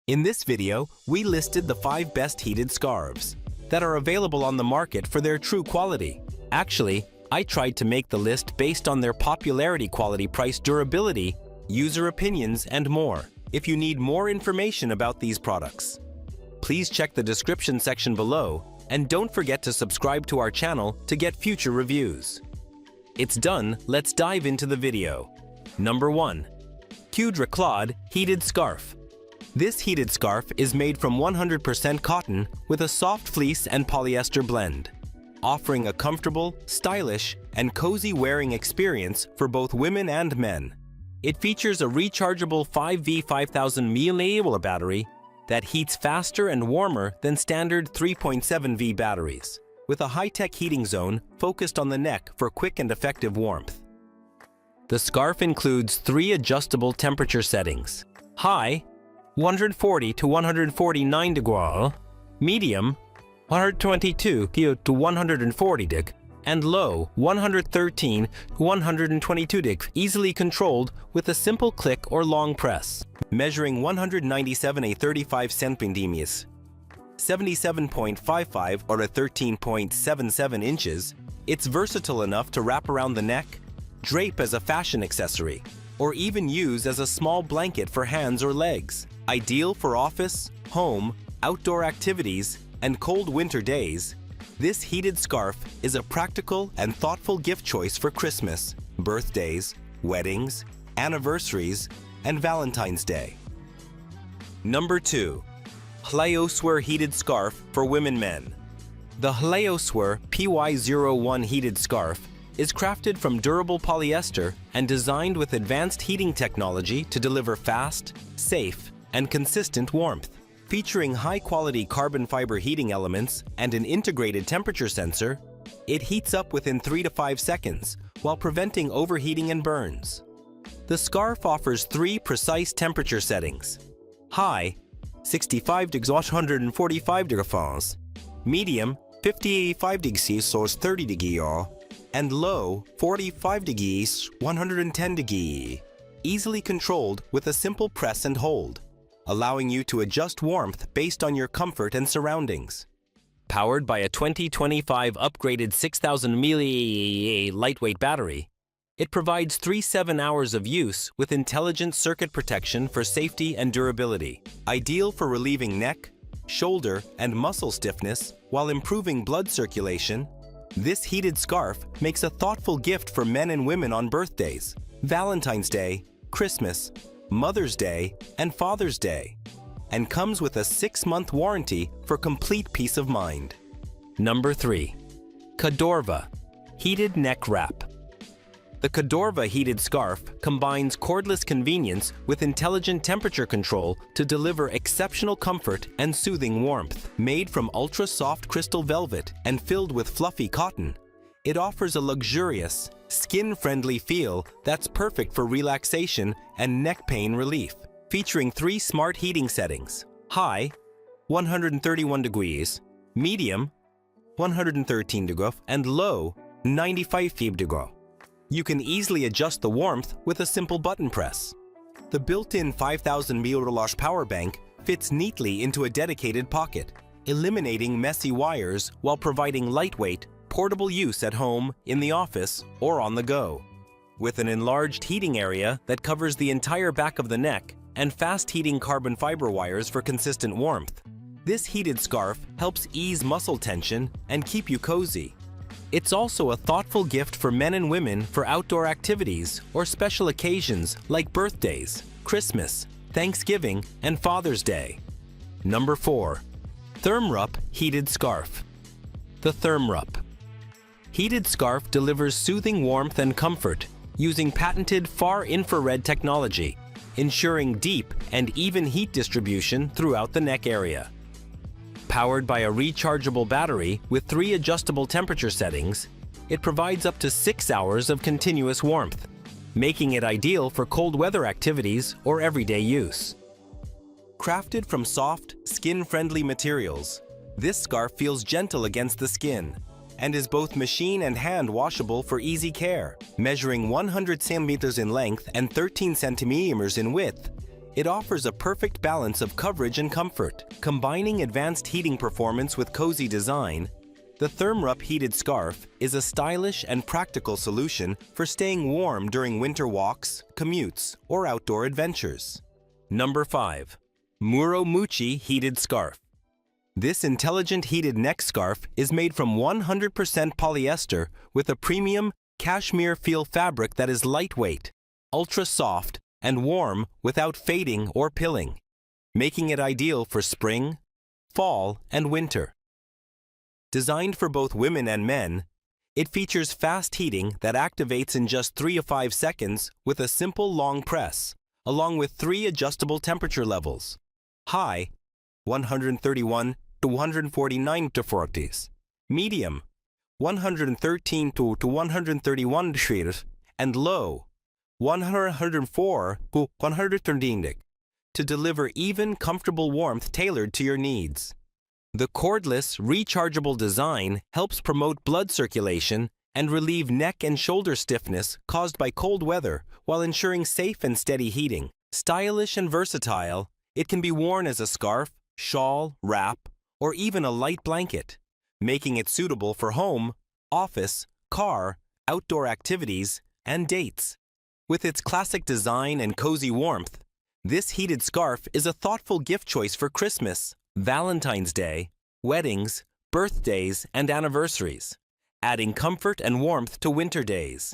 In this video, we listed the 5 best heated scarves that are available on the market for their true quality. Actually, I tried to make the list based on their popularity, quality, price, durability, user opinions, and more. If you need more information about these products, please check the description section below, and don't forget to subscribe to our channel to get future reviews. It's done, let's dive into the video. Number 1. Qdreclod Heated Scarf. This heated scarf is made from 100% cotton with a soft fleece and polyester blend, offering a comfortable, stylish, and cozy wearing experience for both women and men. It features a rechargeable 5V 5000 mAh battery that heats faster and warmer than standard 3.7V batteries, with a high-tech heating zone focused on the neck for quick and effective warmth. The scarf includes 3 adjustable temperature settings: high, 140 to 149 degrees, medium, 122 to 140 degrees, and low, 113 to 122 degrees, easily controlled with a simple click or long press. Measuring 197 35 centimeters, 77.55 or 13.77 inches, it's versatile enough to wrap around the neck, drape as a fashion accessory, or even use as a small blanket for hands or legs. Ideal for office, home, outdoor activities, and cold winter days, this heated scarf is a practical and thoughtful gift choice for Christmas, birthdays, weddings, anniversaries, and Valentine's Day. Number 2. Hlaohswer Heated Scarf for Women Men. The Hlaohswer PY01 heated scarf is crafted from durable polyester and designed with advanced heating technology to deliver fast, safe, and consistent warmth. Featuring high-quality carbon fiber heating elements and an integrated temperature sensor, it heats up within 3 to 5 seconds while preventing overheating and burns. The scarf offers 3 precise temperature settings: high, 65 degrees 145 degrees, medium, 55 degrees 30 degrees, and low, 45 degrees 110 degrees. Easily controlled with a simple press and hold, allowing you to adjust warmth based on your comfort and surroundings. Powered by a 2025 upgraded 6000 mAh lightweight battery, it provides 7 hours of use with intelligent circuit protection for safety and durability. Ideal for relieving neck, shoulder, and muscle stiffness while improving blood circulation, this heated scarf makes a thoughtful gift for men and women on birthdays, Valentine's Day, Christmas, Mother's Day, and Father's Day, and comes with a 6-month warranty for complete peace of mind. Number 3. KADORVA Heated Neck Wrap. The KADORVA heated scarf combines cordless convenience with intelligent temperature control to deliver exceptional comfort and soothing warmth. Made from ultra-soft crystal velvet and filled with fluffy cotton, it offers a luxurious, skin-friendly feel that's perfect for relaxation and neck pain relief. Featuring 3 smart heating settings: high, 131 degrees, medium, 113 degrees, and low, 95 degrees. You can easily adjust the warmth with a simple button press. The built-in 5000 mAh power bank fits neatly into a dedicated pocket, eliminating messy wires while providing lightweight, portable use at home, in the office, or on the go. With an enlarged heating area that covers the entire back of the neck and fast heating carbon fiber wires for consistent warmth, this heated scarf helps ease muscle tension and keep you cozy. It's also a thoughtful gift for men and women for outdoor activities or special occasions like birthdays, Christmas, Thanksgiving, and Father's Day. Number 4. Thermrup Heated Scarf. The Thermrup heated scarf delivers soothing warmth and comfort using patented far-infrared technology, ensuring deep and even heat distribution throughout the neck area. Powered by a rechargeable battery with 3 adjustable temperature settings, it provides up to 6 hours of continuous warmth, making it ideal for cold weather activities or everyday use. Crafted from soft, skin-friendly materials, this scarf feels gentle against the skin and is both machine and hand washable for easy care. Measuring 100 centimeters in length and 13 centimeters in width, It offers a perfect balance of coverage and comfort. Combining advanced heating performance with cozy design, the Thermrup heated scarf is a stylish and practical solution for staying warm during winter walks, commutes, or outdoor adventures. Number 5. MuroMucci Heated Scarf. This intelligent heated neck scarf is made from 100% polyester with a premium cashmere feel fabric that is lightweight, ultra soft, and warm without fading or pilling, making it ideal for spring, fall, and winter. Designed for both women and men, it features fast heating that activates in just 3 to 5 seconds with a simple long press, along with 3 adjustable temperature levels: high, 131 to 149 degrees, medium, 113 to 131 degrees, and low, 104 to 113 degrees, to deliver even, comfortable warmth tailored to your needs. The cordless, rechargeable design helps promote blood circulation and relieve neck and shoulder stiffness caused by cold weather while ensuring safe and steady heating. Stylish and versatile, it can be worn as a scarf, shawl, wrap, or even a light blanket, making it suitable for home, office, car, outdoor activities, and dates. With its classic design and cozy warmth, this heated scarf is a thoughtful gift choice for Christmas, Valentine's Day, weddings, birthdays, and anniversaries, adding comfort and warmth to winter days.